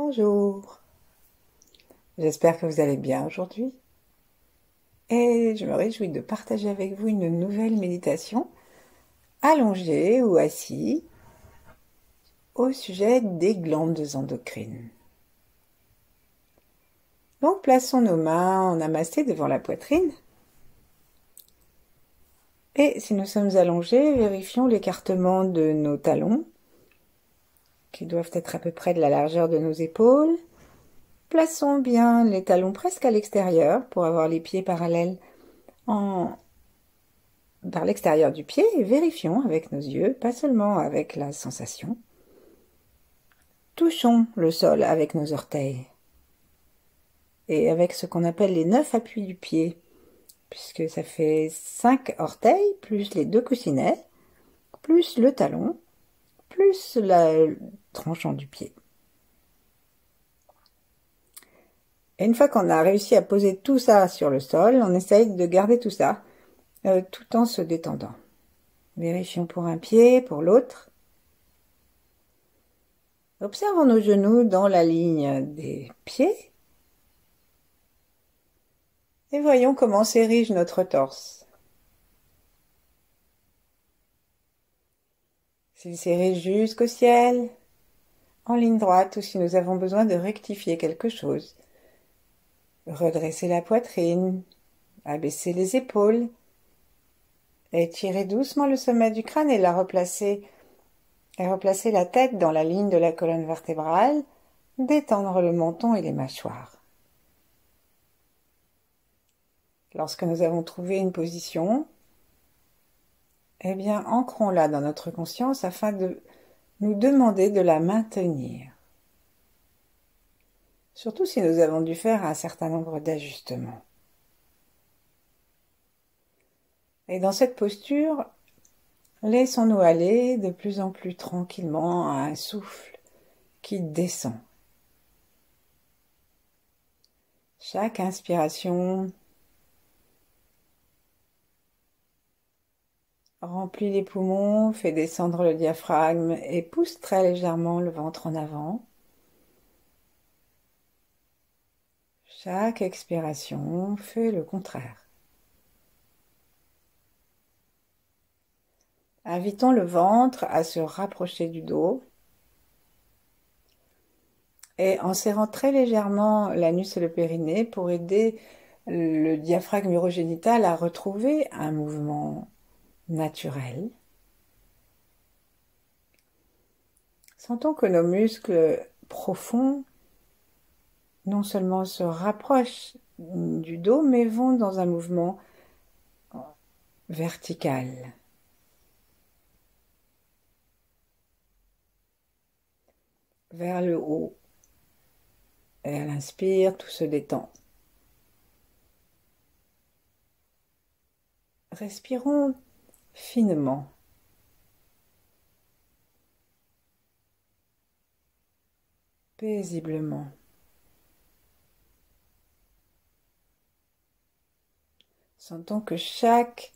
Bonjour, j'espère que vous allez bien aujourd'hui et je me réjouis de partager avec vous une nouvelle méditation allongée ou assis au sujet des glandes endocrines. Donc plaçons nos mains en namasté devant la poitrine et si nous sommes allongés, vérifions l'écartement de nos talons qui doivent être à peu près de la largeur de nos épaules. Plaçons bien les talons presque à l'extérieur pour avoir les pieds parallèles par l'extérieur du pied et vérifions avec nos yeux, pas seulement avec la sensation. Touchons le sol avec nos orteils et avec ce qu'on appelle les 9 appuis du pied, puisque ça fait 5 orteils, plus les 2 coussinets, plus le talon, plus le tranchant du pied. Et une fois qu'on a réussi à poser tout ça sur le sol, on essaye de garder tout ça tout en se détendant. Vérifions pour un pied, pour l'autre. Observons nos genoux dans la ligne des pieds et voyons comment s'érige notre torse. S'il s'érige jusqu'au ciel, en ligne droite, ou si nous avons besoin de rectifier quelque chose. Redresser la poitrine, abaisser les épaules, étirer doucement le sommet du crâne et replacer la tête dans la ligne de la colonne vertébrale, détendre le menton et les mâchoires. Lorsque nous avons trouvé une position, eh bien, ancrons-la dans notre conscience afin de nous demander de la maintenir. Surtout si nous avons dû faire un certain nombre d'ajustements. Et dans cette posture, laissons-nous aller de plus en plus tranquillement à un souffle qui descend. Chaque inspiration remplit les poumons, fait descendre le diaphragme et pousse très légèrement le ventre en avant. Chaque expiration fait le contraire. Invitons le ventre à se rapprocher du dos et en serrant très légèrement l'anus et le périnée pour aider le diaphragme urogénital à retrouver un mouvement naturel. Sentons que nos muscles profonds non seulement se rapprochent du dos, mais vont dans un mouvement vertical. Vers le haut. Et à l'inspire, tout se détend. Respirons finement. Paisiblement. Sentons que chaque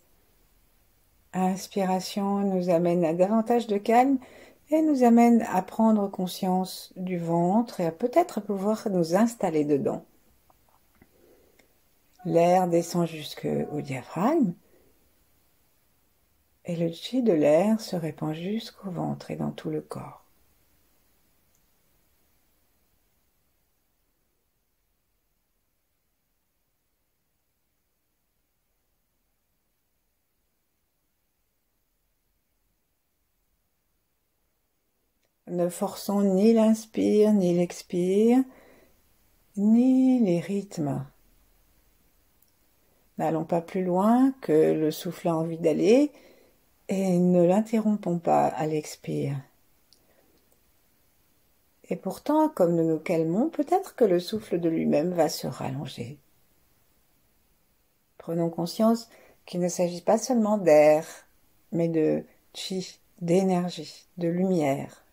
inspiration nous amène à davantage de calme et nous amène à prendre conscience du ventre et à peut-être pouvoir nous installer dedans. L'air descend jusqu'au diaphragme et le chi de l'air se répand jusqu'au ventre et dans tout le corps. Ne forçons ni l'inspire, ni l'expire, ni les rythmes. N'allons pas plus loin que le souffle a envie d'aller et ne l'interrompons pas à l'expire. Et pourtant, comme nous nous calmons, peut-être que le souffle de lui-même va se rallonger. Prenons conscience qu'il ne s'agit pas seulement d'air, mais de chi, d'énergie, de lumière.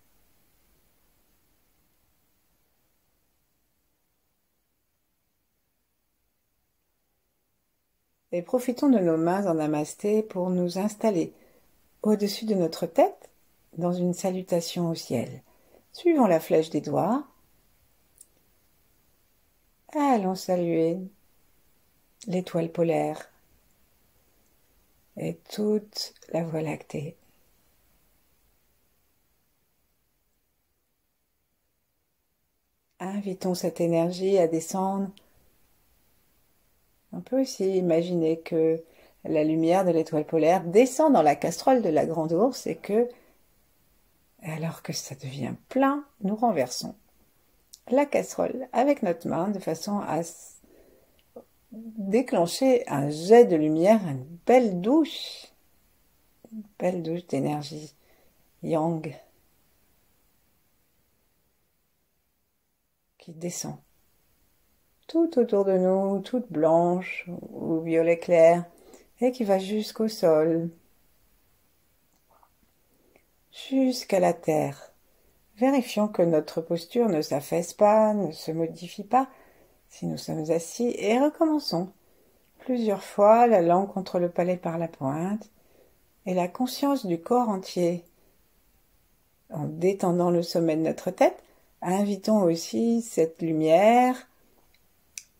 Et profitons de nos mains en namasté pour nous installer au-dessus de notre tête dans une salutation au ciel. Suivons la flèche des doigts Allons saluer l'étoile polaire et toute la Voie lactée. Invitons cette énergie à descendre. On peut aussi imaginer que la lumière de l'étoile polaire descend dans la casserole de la grande ours et que, alors que ça devient plein, nous renversons la casserole avec notre main de façon à déclencher un jet de lumière, une belle douche d'énergie yang qui descend tout autour de nous, toute blanche ou violet clair, et qui va jusqu'au sol, jusqu'à la terre. Vérifions que notre posture ne s'affaisse pas, ne se modifie pas si nous sommes assis, et recommençons plusieurs fois, la langue contre le palais par la pointe, et la conscience du corps entier. En détendant le sommet de notre tête, invitons aussi cette lumière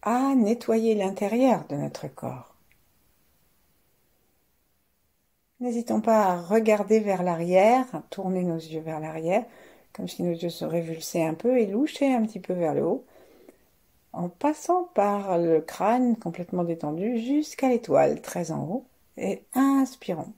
à nettoyer l'intérieur de notre corps. N'hésitons pas à regarder vers l'arrière, à tourner nos yeux vers l'arrière, comme si nos yeux se révulsaient un peu et loucher un petit peu vers le haut, en passant par le crâne complètement détendu jusqu'à l'étoile très en haut, et inspirons.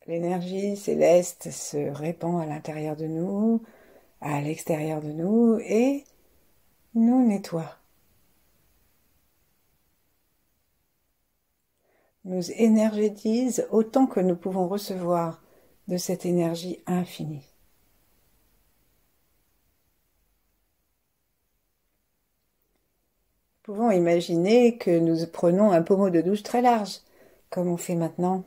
L'énergie céleste se répand à l'intérieur de nous, à l'extérieur de nous, et nous nettoie. Nous énergétise autant que nous pouvons recevoir de cette énergie infinie. Nous pouvons imaginer que nous prenons un pommeau de douche très large, comme on fait maintenant,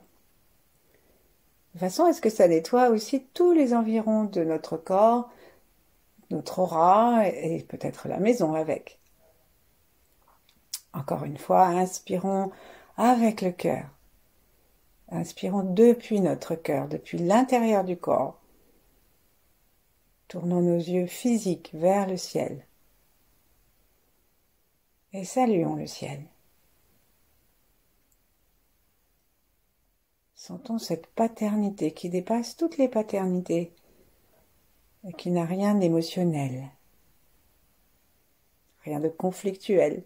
de façon à ce que ça nettoie aussi tous les environs de notre corps, notre aura et peut-être la maison avec. Encore une fois, inspirons avec le cœur. Inspirons depuis notre cœur, depuis l'intérieur du corps. Tournons nos yeux physiques vers le ciel. Et saluons le ciel. Sentons cette paternité qui dépasse toutes les paternités et qui n'a rien d'émotionnel, rien de conflictuel,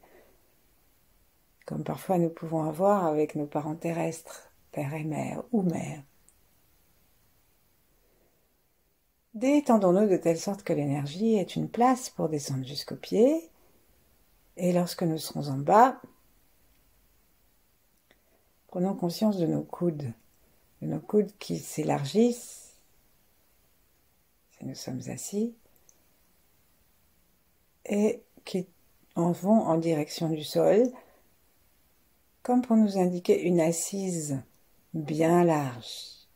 comme parfois nous pouvons avoir avec nos parents terrestres, père et mère ou mère. Détendons-nous de telle sorte que l'énergie ait une place pour descendre jusqu'aux pieds, et lorsque nous serons en bas, prenons conscience de nos coudes qui s'élargissent si nous sommes assis, et qui en vont en direction du sol, comme pour nous indiquer une assise bien large.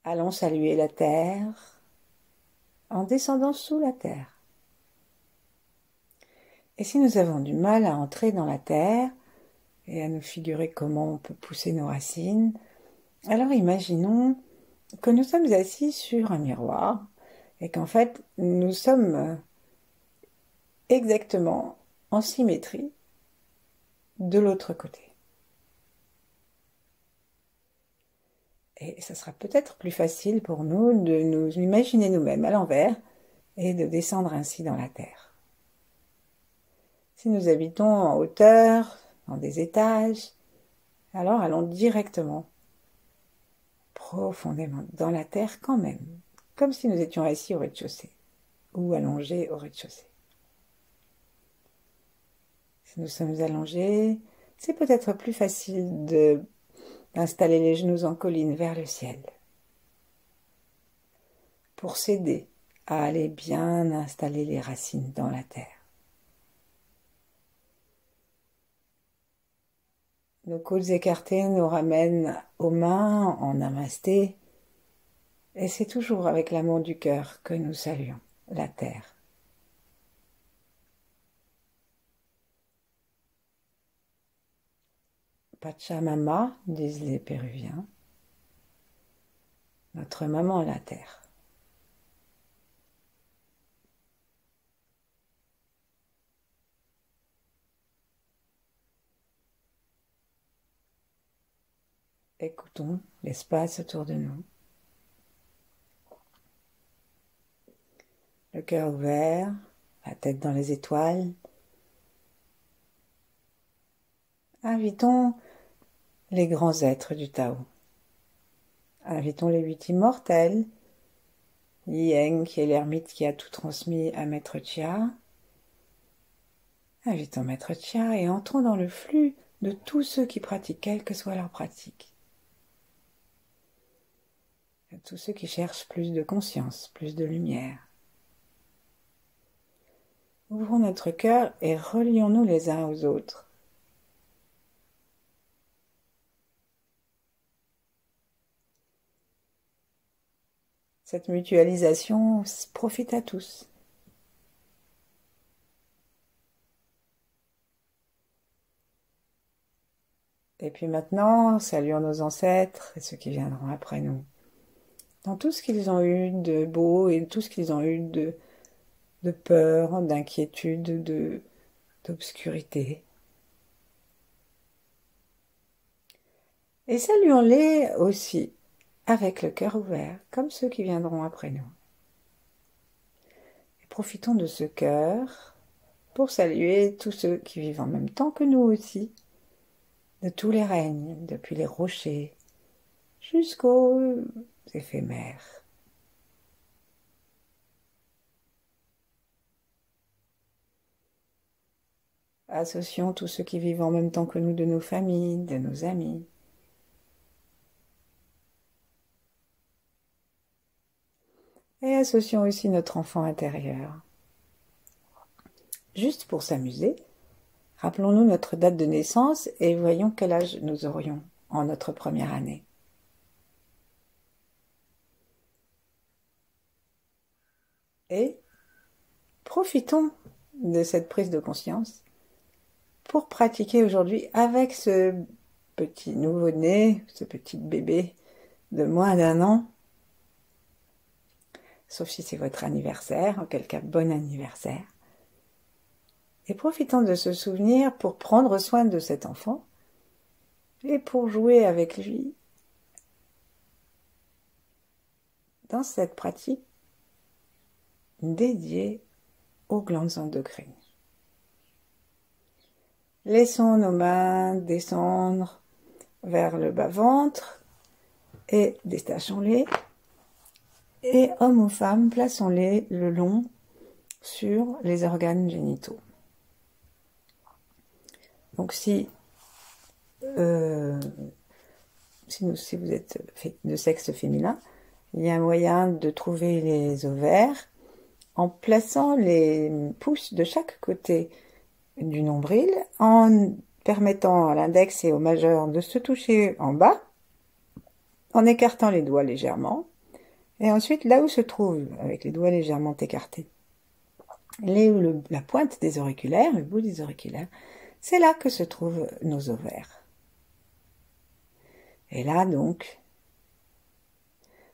Allons saluer la terre en descendant sous la terre. Et si nous avons du mal à entrer dans la terre et à nous figurer comment on peut pousser nos racines, alors imaginons que nous sommes assis sur un miroir et qu'en fait nous sommes exactement en symétrie de l'autre côté. Et ça sera peut-être plus facile pour nous de nous imaginer nous-mêmes à l'envers et de descendre ainsi dans la terre. Si nous habitons en hauteur, dans des étages, alors allons directement, profondément dans la terre quand même, comme si nous étions assis au rez-de-chaussée ou allongés au rez-de-chaussée. Si nous sommes allongés, c'est peut-être plus facile d'installer les genoux en colline vers le ciel pour s'aider à aller bien installer les racines dans la terre. Nos coudes écartés nous ramènent aux mains en namasté, et c'est toujours avec l'amour du cœur que nous saluons la terre. Pachamama, disent les Péruviens, notre maman la terre. Écoutons l'espace autour de nous. Le cœur ouvert, la tête dans les étoiles. Invitons les grands êtres du Tao. Invitons les 8 immortels, Yang qui est l'ermite qui a tout transmis à Maître Chia. Invitons Maître Chia et entrons dans le flux de tous ceux qui pratiquent, quelle que soit leur pratique. Tous ceux qui cherchent plus de conscience, plus de lumière. Ouvrons notre cœur et relions-nous les uns aux autres. Cette mutualisation profite à tous. Et puis maintenant, saluons nos ancêtres et ceux qui viendront après nous. Dans tout ce qu'ils ont eu de beau et tout ce qu'ils ont eu de peur, d'inquiétude, d'obscurité. Et saluons-les aussi avec le cœur ouvert, comme ceux qui viendront après nous. Et profitons de ce cœur pour saluer tous ceux qui vivent en même temps que nous aussi, de tous les règnes, depuis les rochers jusqu'aux éphémères. Associons tous ceux qui vivent en même temps que nous de nos familles, de nos amis. Et associons aussi notre enfant intérieur. Juste pour s'amuser, rappelons-nous notre date de naissance et voyons quel âge nous aurions en notre première année. Et profitons de cette prise de conscience pour pratiquer aujourd'hui avec ce petit nouveau-né, ce petit bébé de moins d'1 an, sauf si c'est votre anniversaire, en quel cas bon anniversaire. Et profitons de ce souvenir pour prendre soin de cet enfant et pour jouer avec lui dans cette pratique dédiée aux glandes endocrines. Laissons nos mains descendre vers le bas-ventre et détachons-les. Et hommes ou femmes, plaçons-les le long sur les organes génitaux. Donc si vous êtes de sexe féminin, il y a un moyen de trouver les ovaires en plaçant les pouces de chaque côté du nombril, en permettant à l'index et au majeur de se toucher en bas, en écartant les doigts légèrement, et ensuite là où se trouve, avec les doigts légèrement écartés, la pointe des auriculaires, le bout des auriculaires, c'est là que se trouvent nos ovaires. Et là donc,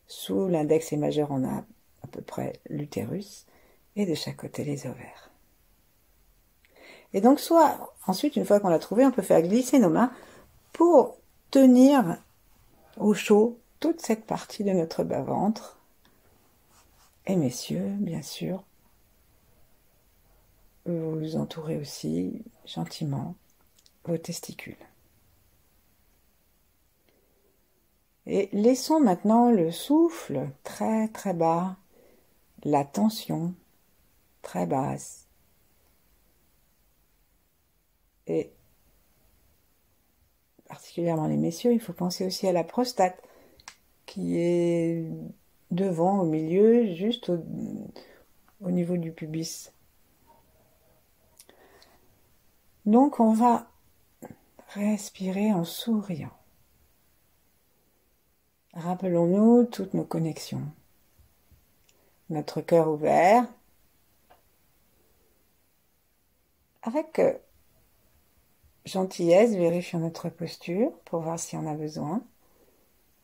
sous l'index et majeur, on a à peu près l'utérus, et de chaque côté les ovaires. Et donc soit, ensuite, une fois qu'on l'a trouvé, on peut faire glisser nos mains pour tenir au chaud toute cette partie de notre bas-ventre. Et messieurs, bien sûr, vous entourez aussi gentiment vos testicules. Et laissons maintenant le souffle très très bas, la tension très basse. Et particulièrement les messieurs, il faut penser aussi à la prostate qui est devant, au milieu, juste au niveau du pubis. Donc on va respirer en souriant. Rappelons-nous toutes nos connexions. Notre cœur ouvert, avec gentillesse, vérifions notre posture pour voir si on a besoin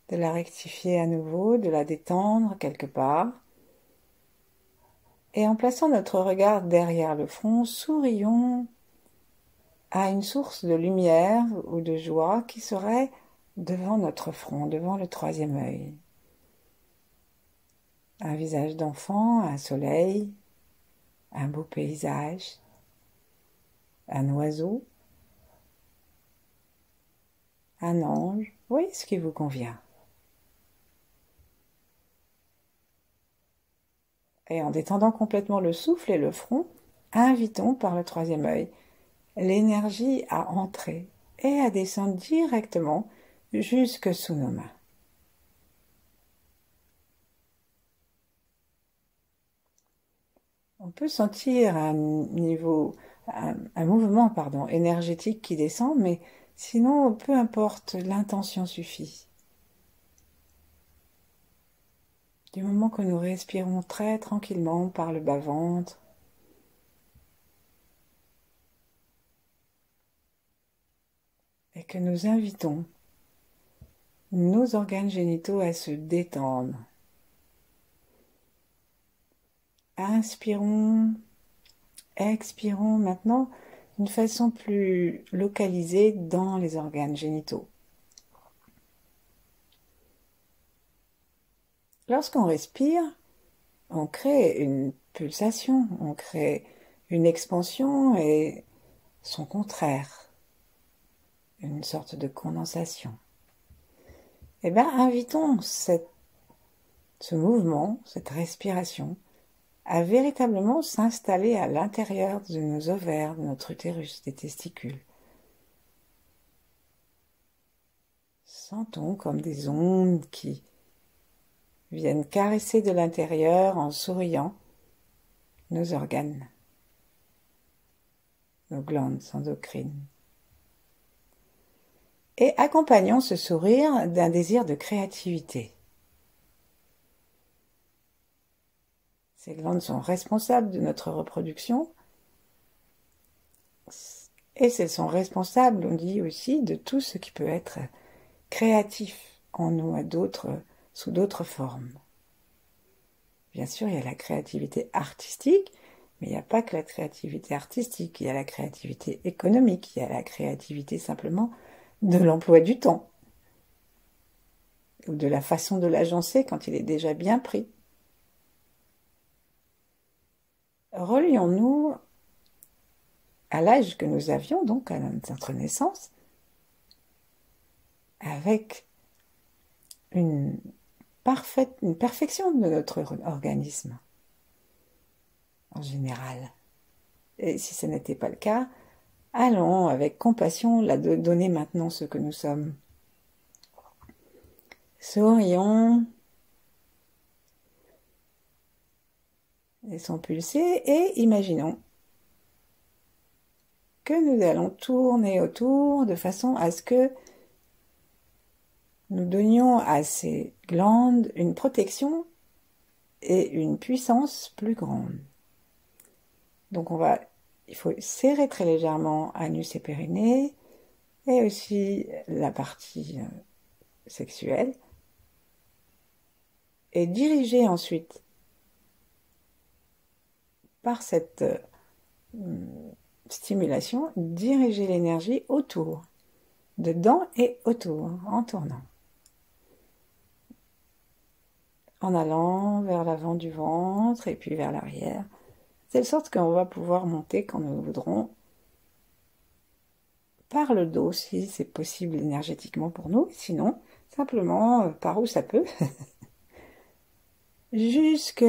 de la rectifier à nouveau, de la détendre quelque part. Et en plaçant notre regard derrière le front, sourions à une source de lumière ou de joie qui serait devant notre front, devant le troisième œil. Un visage d'enfant, un soleil, un beau paysage, un oiseau, un ange, oui, ce qui vous convient. Et en détendant complètement le souffle et le front, invitons par le troisième œil l'énergie à entrer et à descendre directement jusque sous nos mains. On peut sentir un mouvement, énergétique qui descend, mais sinon, peu importe, l'intention suffit. Du moment que nous respirons très tranquillement par le bas-ventre, et que nous invitons nos organes génitaux à se détendre. Inspirons, expirons maintenant d'une façon plus localisée dans les organes génitaux. Lorsqu'on respire, on crée une pulsation, on crée une expansion et son contraire, une sorte de condensation. Eh bien, invitons ce mouvement, cette respiration, à véritablement s'installer à l'intérieur de nos ovaires, de notre utérus, des testicules. Sentons comme des ondes qui viennent caresser de l'intérieur en souriant nos organes, nos glandes endocrines. Et accompagnons ce sourire d'un désir de créativité. Ces glandes sont responsables de notre reproduction et elles sont responsables, on dit aussi, de tout ce qui peut être créatif en nous sous d'autres formes. Bien sûr, il y a la créativité artistique, mais il n'y a pas que la créativité artistique, il y a la créativité économique, il y a la créativité simplement de l'emploi du temps, ou de la façon de l'agencer quand il est déjà bien pris. Relions-nous à l'âge que nous avions, donc à notre naissance, avec une perfection de notre organisme, en général. Et si ce n'était pas le cas, allons avec compassion la donner maintenant ce que nous sommes. Sourions, laissons pulser et imaginons que nous allons tourner autour de façon à ce que nous donnions à ces glandes une protection et une puissance plus grande. Donc il faut serrer très légèrement anus et périnée et aussi la partie sexuelle et diriger ensuite par cette stimulation, diriger l'énergie autour, dedans et autour, en tournant. En allant vers l'avant du ventre et puis vers l'arrière, de telle sorte qu'on va pouvoir monter quand nous voudrons par le dos si c'est possible énergétiquement pour nous, sinon simplement par où ça peut, jusque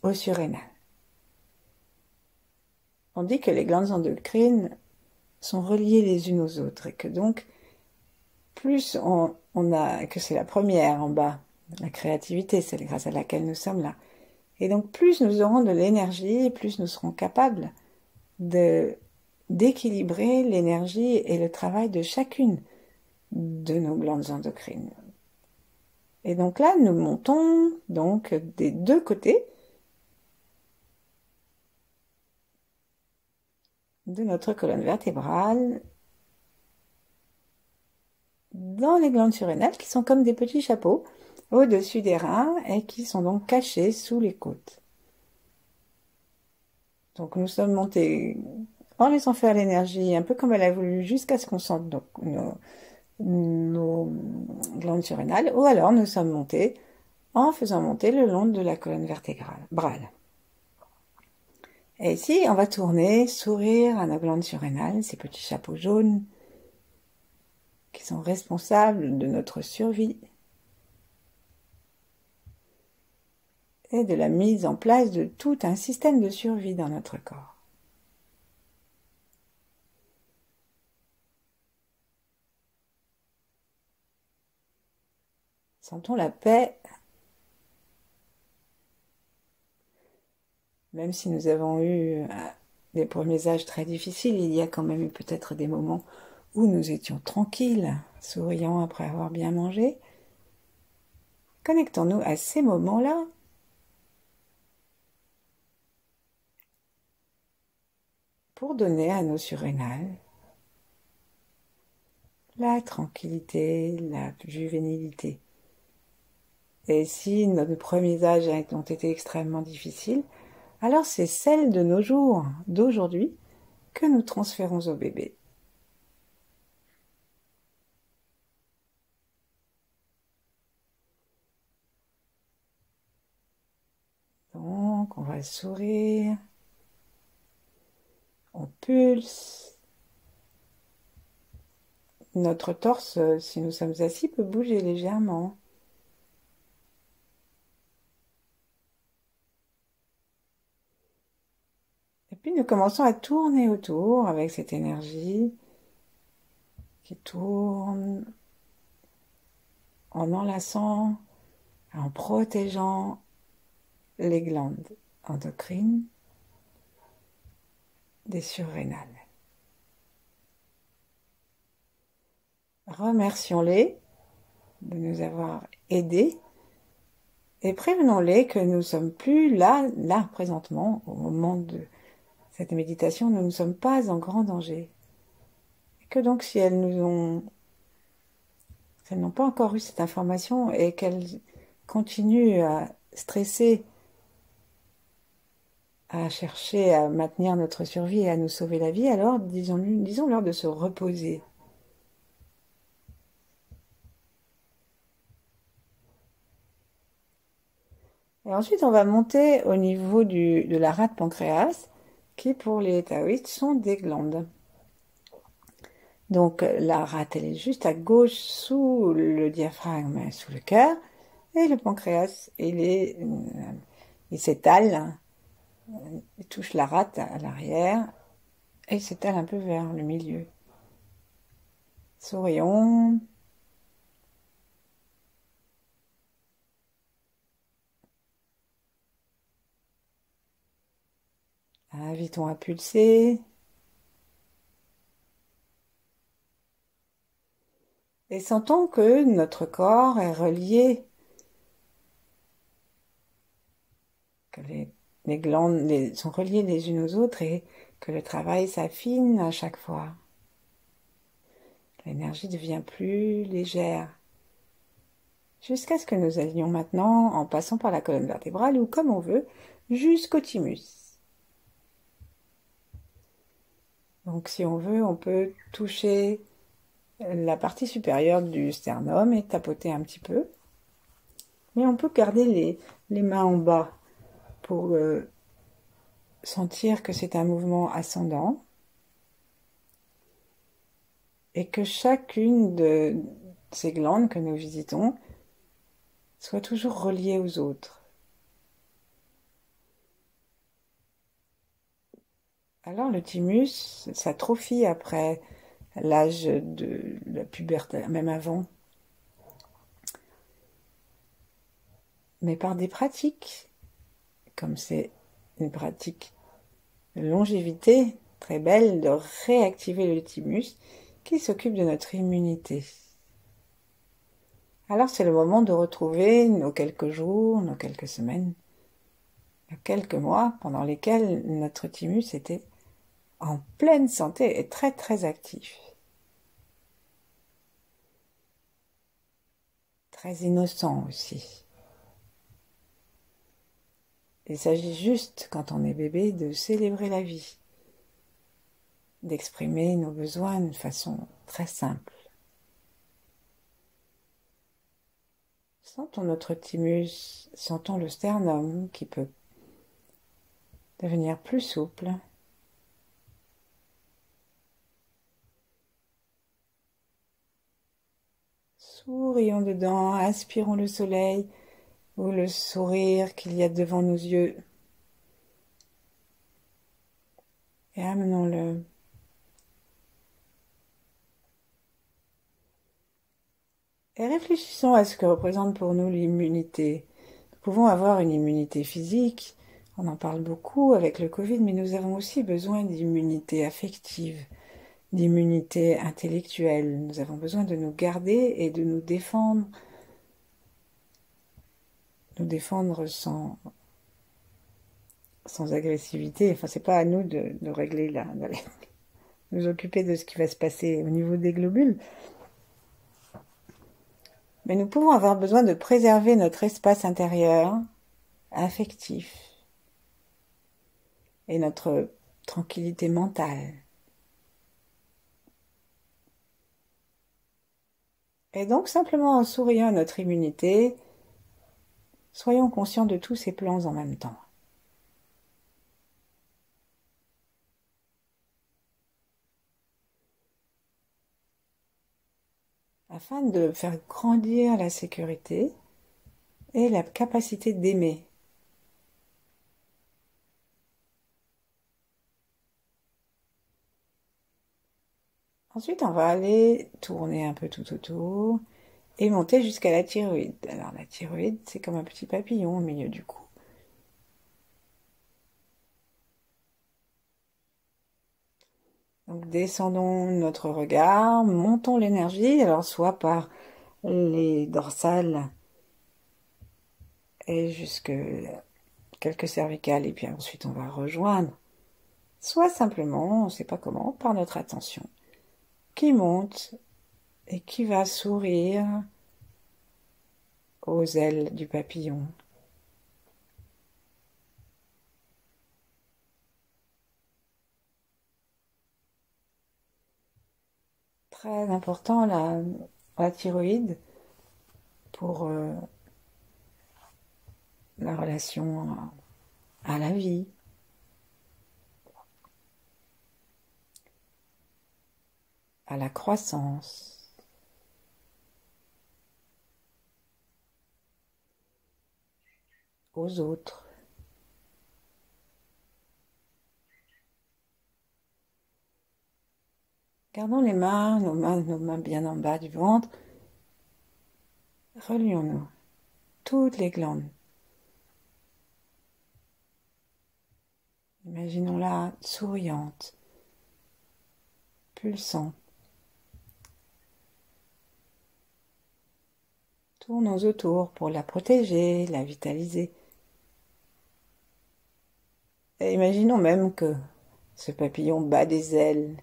au surrénal. On dit que les glandes endocrines sont reliées les unes aux autres et que donc plus on a, que c'est la première en bas, la créativité, c'est grâce à laquelle nous sommes là. Et donc plus nous aurons de l'énergie, plus nous serons capables d'équilibrer l'énergie et le travail de chacune de nos glandes endocrines. Et donc là, nous montons donc des deux côtés de notre colonne vertébrale dans les glandes surrénales qui sont comme des petits chapeaux au-dessus des reins et qui sont donc cachés sous les côtes. Donc nous sommes montés en laissant faire l'énergie un peu comme elle a voulu jusqu'à ce qu'on sente nos glandes surrénales, ou alors nous sommes montés en faisant monter le long de la colonne vertébrale. Et ici, on va tourner, sourire à nos glandes surrénales, ces petits chapeaux jaunes qui sont responsables de notre survie et de la mise en place de tout un système de survie dans notre corps. Sentons la paix. Même si nous avons eu des premiers âges très difficiles, il y a quand même eu peut-être des moments où nous étions tranquilles, souriant après avoir bien mangé. Connectons-nous à ces moments-là. Pour donner à nos surrénales la tranquillité, la juvénilité. Et si nos premiers âges ont été extrêmement difficiles, alors c'est celle de nos jours, d'aujourd'hui, que nous transférons au bébé. Donc, on va sourire, on pulse. Notre torse, si nous sommes assis, peut bouger légèrement. Et puis nous commençons à tourner autour avec cette énergie qui tourne en enlaçant, en protégeant les glandes endocrines des surrénales. Remercions-les de nous avoir aidés et prévenons-les que nous ne sommes plus là, présentement, au moment de cette méditation, nous ne sommes pas en grand danger. Et que donc si elles n'ont pas encore eu cette information et qu'elles continuent à stresser, à chercher à maintenir notre survie et à nous sauver la vie, alors disons-leur de se reposer. Et ensuite, on va monter au niveau de la rate pancréas, qui pour les taoïstes sont des glandes. Donc la rate, elle est juste à gauche sous le diaphragme, sous le cœur, et le pancréas, il s'étale, il touche la rate à l'arrière, et il s'étale un peu vers le milieu. Sourions. Invitons à pulser. Et sentons que notre corps est relié, que les glandes sont reliées les unes aux autres et que le travail s'affine à chaque fois. L'énergie devient plus légère. Jusqu'à ce que nous allions maintenant, en passant par la colonne vertébrale ou comme on veut, jusqu'au thymus. Donc si on veut, on peut toucher la partie supérieure du sternum et tapoter un petit peu. Mais on peut garder les mains en bas pour sentir que c'est un mouvement ascendant et que chacune de ces glandes que nous visitons soit toujours reliée aux autres. Alors le thymus s'atrophie après l'âge de la puberté, même avant. Mais par des pratiques, comme c'est une pratique de longévité très belle, de réactiver le thymus qui s'occupe de notre immunité. Alors c'est le moment de retrouver nos quelques jours, nos quelques semaines, nos quelques mois pendant lesquels notre thymus était en pleine santé et très très actif. très innocent aussi. Il s'agit juste, quand on est bébé, de célébrer la vie, d'exprimer nos besoins d'une façon très simple. Sentons notre thymus, sentons le sternum qui peut devenir plus souple. Sourions dedans, aspirons le soleil ou le sourire qu'il y a devant nos yeux et amenons-le. Et réfléchissons à ce que représente pour nous l'immunité. Nous pouvons avoir une immunité physique, on en parle beaucoup avec le Covid, mais nous avons aussi besoin d'immunité affective, d'immunité intellectuelle. Nous avons besoin de nous garder et de nous défendre sans agressivité. Enfin, c'est pas à nous de régler d'aller nous occuper de ce qui va se passer au niveau des globules. Mais nous pouvons avoir besoin de préserver notre espace intérieur, affectif, et notre tranquillité mentale. Et donc, simplement en souriant à notre immunité, soyons conscients de tous ces plans en même temps. Afin de faire grandir la sécurité et la capacité d'aimer. Ensuite, on va aller tourner un peu tout autour et monter jusqu'à la thyroïde. Alors la thyroïde, c'est comme un petit papillon au milieu du cou. Donc descendons notre regard, montons l'énergie, alors soit par les dorsales et jusque quelques cervicales, et puis ensuite on va rejoindre, soit simplement, on ne sait pas comment, par notre attention, qui monte et qui va sourire aux ailes du papillon. Très important la thyroïde pour la relation à la vie. À la croissance. Aux autres. Gardons les mains, nos mains bien en bas du ventre. Relions-nous. Toutes les glandes. Imaginons-la souriante, pulsant. Tournons autour pour la protéger, la vitaliser. Et imaginons même que ce papillon bat des ailes.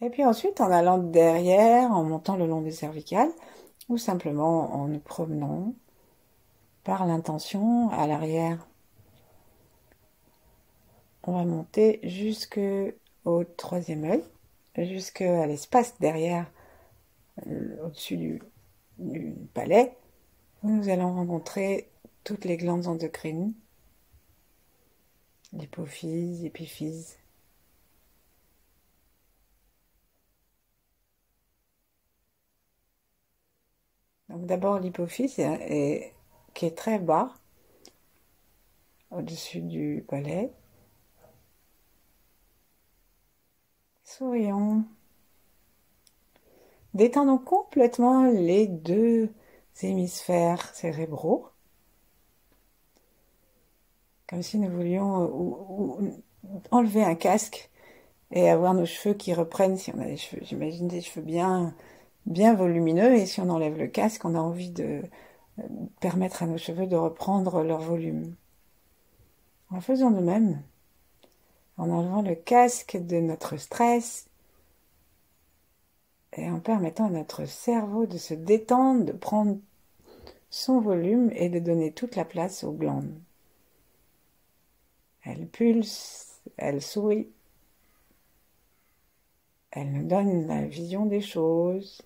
Et puis ensuite, en allant derrière, en montant le long des cervicales, ou simplement en nous promenant par l'intention à l'arrière. On va monter jusqu'au troisième œil, jusqu'à l'espace derrière, au-dessus du palais, où nous allons rencontrer toutes les glandes endocrines, l'hypophyse, l'épiphyse. Donc d'abord l'hypophyse qui est très bas, au-dessus du palais. Sourions. Détendons complètement les deux hémisphères cérébraux, comme si nous voulions enlever un casque et avoir nos cheveux qui reprennent, si on a des cheveux, j'imagine des cheveux bien volumineux, et si on enlève le casque, on a envie de permettre à nos cheveux de reprendre leur volume. En faisant de même, en enlevant le casque de notre stress et en permettant à notre cerveau de se détendre, de prendre son volume et de donner toute la place aux glandes. Elle pulse, elle sourit, elle nous donne la vision des choses,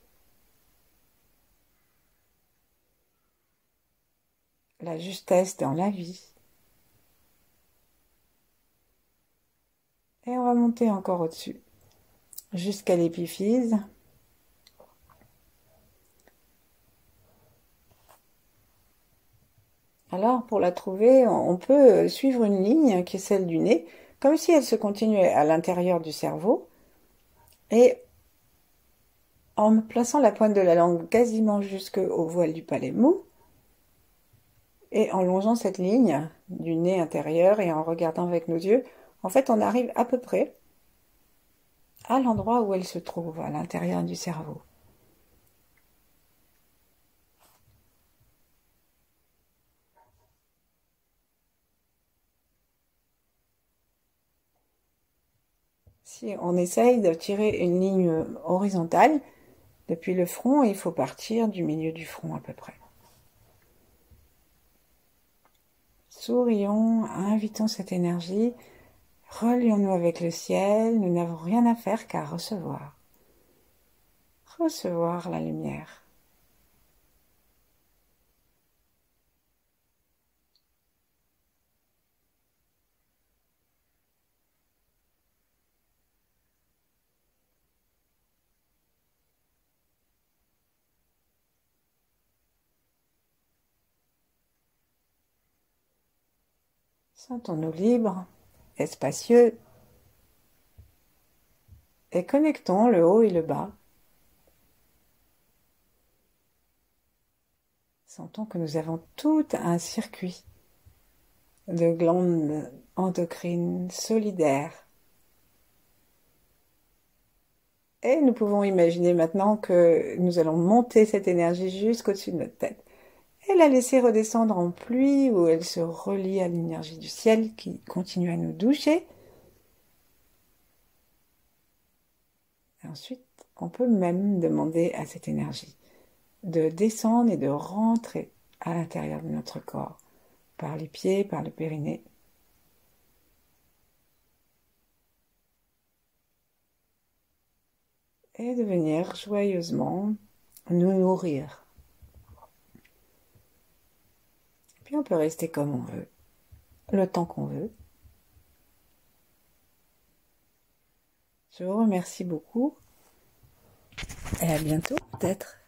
la justesse dans la vie. Et on va monter encore au-dessus, jusqu'à l'épiphyse. Alors, pour la trouver, on peut suivre une ligne qui est celle du nez, comme si elle se continuait à l'intérieur du cerveau. Et en me plaçant la pointe de la langue quasiment jusqu'au voile du palais mou, et en longeant cette ligne du nez intérieur et en regardant avec nos yeux, en fait, on arrive à peu près à l'endroit où elle se trouve, à l'intérieur du cerveau. Si on essaye de tirer une ligne horizontale depuis le front, il faut partir du milieu du front à peu près. Sourions, invitons cette énergie, relions-nous avec le ciel, nous n'avons rien à faire qu'à recevoir. Recevoir la lumière. Sentons-nous libres et spacieux et connectons le haut et le bas. Sentons que nous avons tout un circuit de glandes endocrines solidaires. Et nous pouvons imaginer maintenant que nous allons monter cette énergie jusqu'au-dessus de notre tête et la laisser redescendre en pluie où elle se relie à l'énergie du ciel qui continue à nous doucher. Et ensuite, on peut même demander à cette énergie de descendre et de rentrer à l'intérieur de notre corps, par les pieds, par le périnée. Et de venir joyeusement nous nourrir. Puis on peut rester comme on veut, le temps qu'on veut. Je vous remercie beaucoup et à bientôt peut-être.